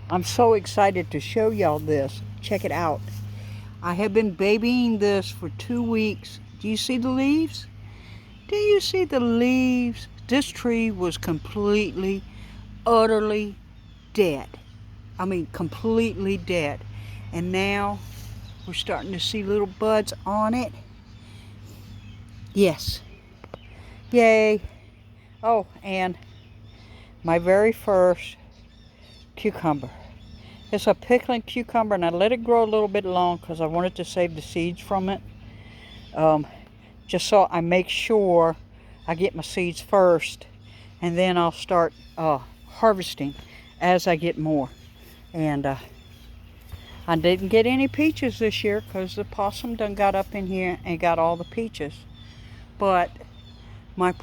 I'm so excited to show y'all this. Check it out. I have been babying this for 2 weeks. Do you see the leaves? Do you see the leaves? This tree was completely, utterly dead. I mean, completely dead. And now we're starting to see little buds on it. Yes. Yay. Oh, and my very first cucumber. It's a pickling cucumber, and I let it grow a little bit long because I wanted to save the seeds from it. Just so I make sure I get my seeds first, and then I'll start harvesting as I get more. And I didn't get any peaches this year because the possum done got up in here and got all the peaches. But my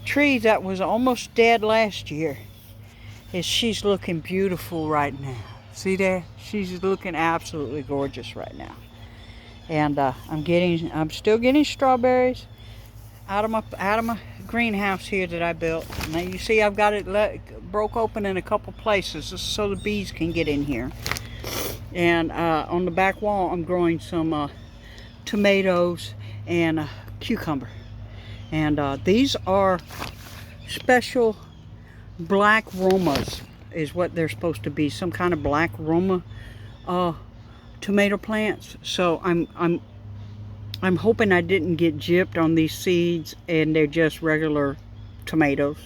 tree that was almost dead last year, she's looking beautiful right now. See there? She's looking absolutely gorgeous right now. And I'm still getting strawberries out of my greenhouse here that I built. Now you see I've got it broke open in a couple places so the bees can get in here. And on the back wall I'm growing some tomatoes and cucumber. And these are special black Romas is what they're supposed to be. Some kind of black Roma tomato plants. So I'm hoping I didn't get gypped on these seeds and they're just regular tomatoes.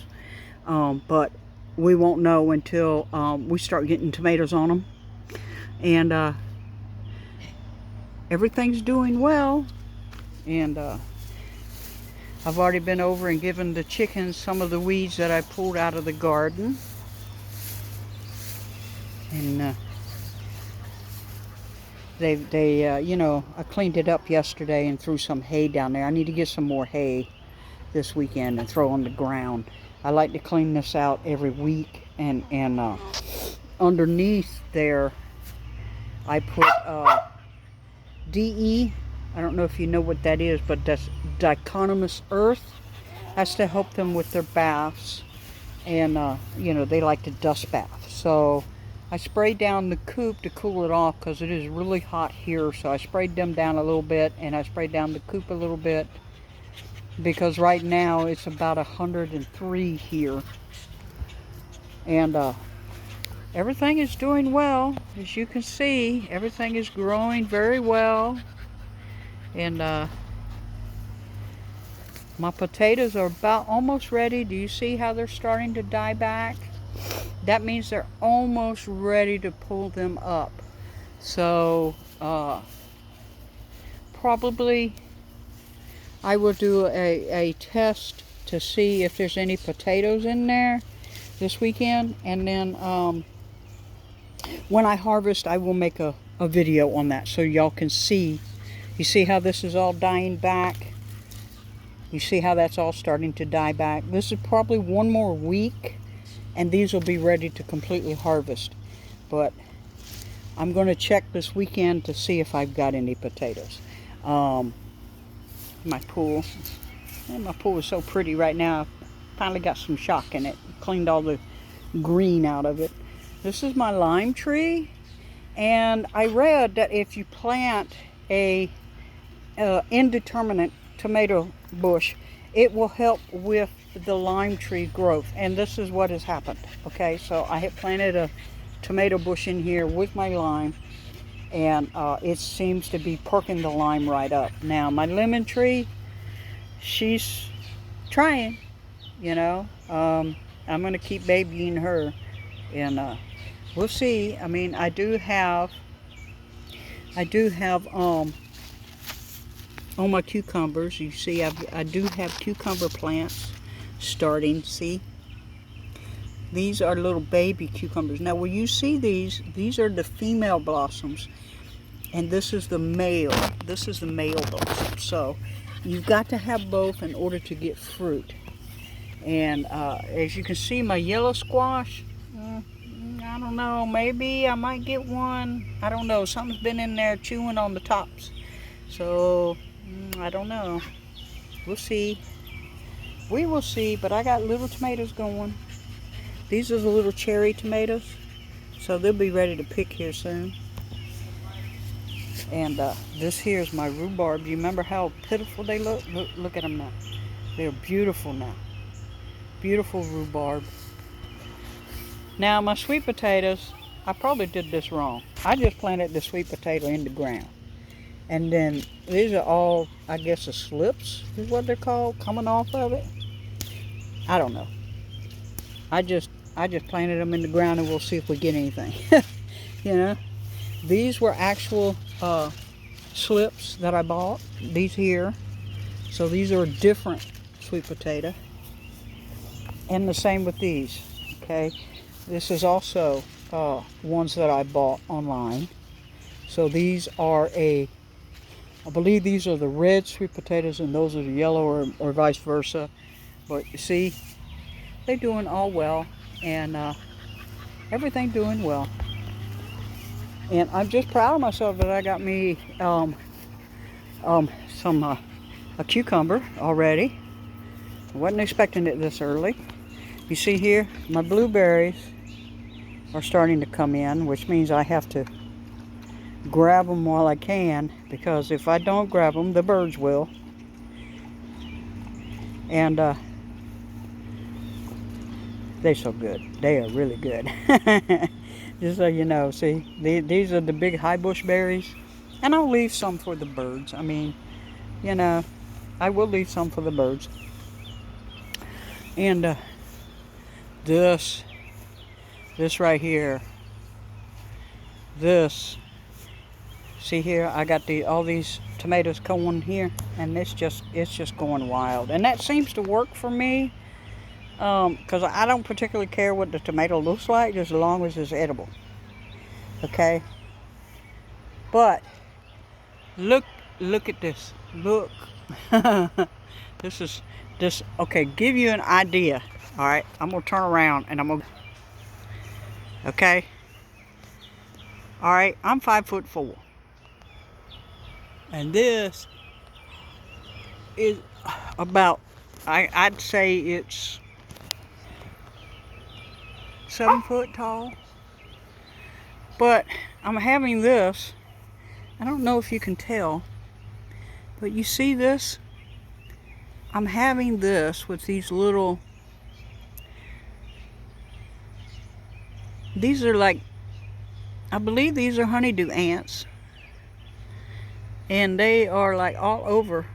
But we won't know until we start getting tomatoes on them. And everything's doing well. And I've already been over and given the chickens some of the weeds that I pulled out of the garden. And you know, I cleaned it up yesterday and threw some hay down there. I need to get some more hay this weekend and throw on the ground. I like to clean this out every week. And underneath there, I put DE. I don't know if you know what that is, but that's dichotomous earth. That's to help them with their baths. And, you know, they like to dust bath. So I sprayed down the coop to cool it off because it is really hot here. So I sprayed them down a little bit, and I sprayed down the coop a little bit because right now it's about 103 here. And everything is doing well. As you can see, everything is growing very well. And my potatoes are about almost ready. Do you see how they're starting to die back? That means they're almost ready to pull them up. So probably I will do a test to see if there's any potatoes in there this weekend. And then when I harvest, I will make a video on that so y'all can see. You see how this is all dying back? You see how that's all starting to die back? This is probably one more week and these will be ready to completely harvest. But I'm going to check this weekend to see if I've got any potatoes. My pool. And my pool is so pretty right now. I finally got some shock in it. Cleaned all the green out of it. This is my lime tree. And I read that if you plant a indeterminate tomato bush, it will help with the lime tree growth. And this is what has happened. Okay, so I have planted a tomato bush in here with my lime, and it seems to be perking the lime right up. Now my lemon tree, she's trying, you know. I'm gonna keep babying her, and we'll see. I mean, I do have on my cucumbers, you see I do have cucumber plants starting. See, these are little baby cucumbers. Now will you see these are the female blossoms, and this is the male blossom. So you've got to have both in order to get fruit. And as you can see, my yellow squash, I don't know, maybe I might get one. I don't know, something's been in there chewing on the tops. So I don't know. We'll see. We will see. But I got little tomatoes going. These are the little cherry tomatoes. So they'll be ready to pick here soon. And this here is my rhubarb. Do you remember how pitiful they look? Look at them now. They're beautiful now. Beautiful rhubarb. Now my sweet potatoes, I probably did this wrong. I just planted the sweet potato in the ground. And then these are all, I guess, the slips is what they're called, coming off of it. I don't know. I just planted them in the ground, and we'll see if we get anything. You know, these were actual slips that I bought. These here. So these are a different sweet potato. And the same with these. Okay. This is also ones that I bought online. So these are I believe these are the red sweet potatoes and those are the yellow, or vice versa. But you see, they're doing all well, and everything doing well. And I'm just proud of myself that I got me a cucumber already. I wasn't expecting it this early. You see here, my blueberries are starting to come in, which means I have to grab them while I can, because if I don't grab them, the birds will. And they're so good. They are really good. Just so you know, see, these are the big high bush berries, and I'll leave some for the birds. I mean, you know, I will leave some for the birds. And this right here, see here, I got all these tomatoes going here, and it's just going wild. And that seems to work for me, because I don't particularly care what the tomato looks like, just as long as it's edible. Okay? But look at this. Look. Okay, give you an idea. All right, I'm gonna turn around and I'm gonna. Okay. All right, I'm 5'4", and this is about, I'd say it's 7 foot tall. But I'm having this. I don't know if you can tell, but you see this? I'm having this with these little. These are like, I believe these are honeydew ants, and they are like all over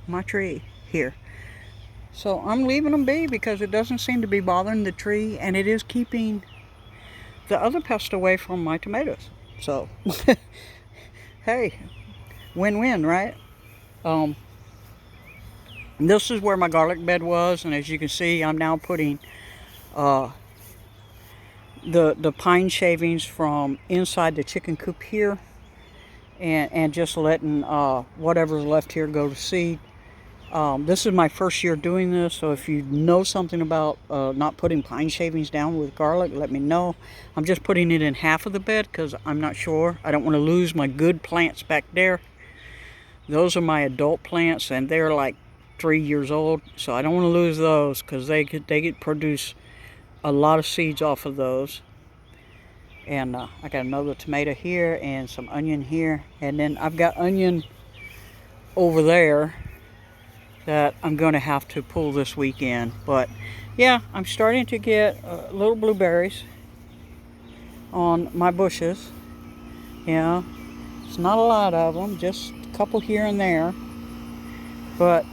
my tree here. So I'm leaving them be, because it doesn't seem to be bothering the tree, and it is keeping the other pest away from my tomatoes. So hey, win-win, right? This is where my garlic bed was, and as you can see, I'm now putting the pine shavings from inside the chicken coop here, and just letting whatever's left here go to seed. This is my first year doing this, so if you know something about not putting pine shavings down with garlic, let me know. I'm just putting it in half of the bed because I'm not sure. I don't want to lose my good plants back there. Those are my adult plants, and they're like 3 years old, so I don't want to lose those, because they could produce a lot of seeds off of those. And I got another tomato here and some onion here, and then I've got onion over there that I'm going to have to pull this weekend. But yeah, I'm starting to get little blueberries on my bushes. Yeah, it's not a lot of them, just a couple here and there. But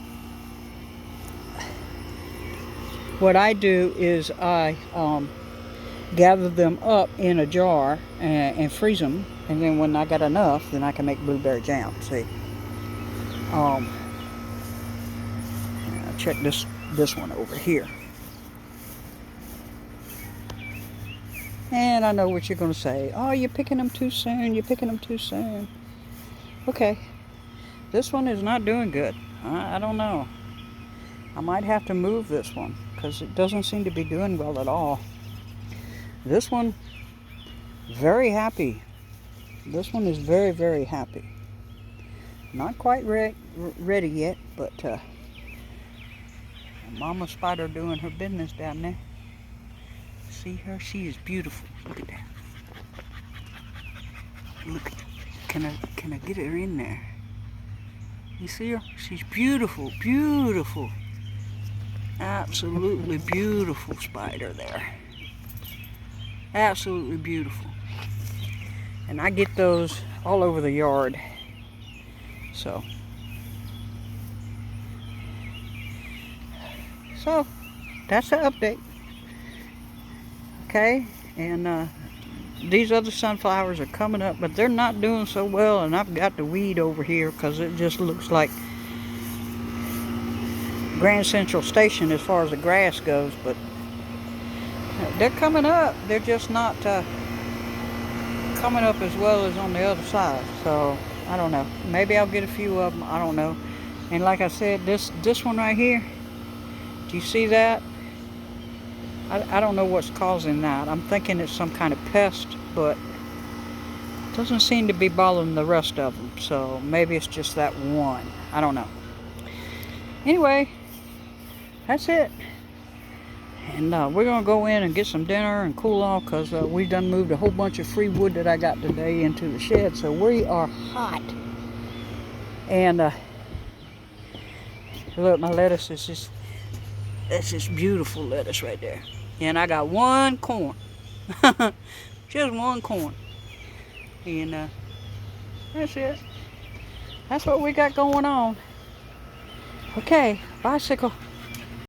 what I do is I gather them up in a jar and freeze them, and then when I got enough, then I can make blueberry jam. See, check this one over here. And I know what you're going to say. Oh, you're picking them too soon. You're picking them too soon. Okay, this one is not doing good. I don't know. I might have to move this one, because it doesn't seem to be doing well at all. This one, very happy. This one is very, very happy. Not quite ready yet, but Mama spider doing her business down there. See her? She is beautiful. Look at that. Look. Can I get her in there? You see her? She's beautiful, beautiful. Absolutely beautiful spider there. Absolutely beautiful. And I get those all over the yard. So that's the update. Okay, and these other sunflowers are coming up, but they're not doing so well, and I've got the weed over here because it just looks like Grand Central Station as far as the grass goes, but they're coming up. They're just not coming up as well as on the other side. So I don't know. Maybe I'll get a few of them. I don't know. And like I said, this one right here, do you see that? I don't know what's causing that. I'm thinking it's some kind of pest, but it doesn't seem to be bothering the rest of them. So maybe it's just that one. I don't know. Anyway, that's it. And we're going to go in and get some dinner and cool off because we done moved a whole bunch of free wood that I got today into the shed. So we are hot. And look, my lettuce is just, that's just beautiful lettuce right there. And I got one corn. Just one corn. And that's it. That's what we got going on. Okay, bicycle.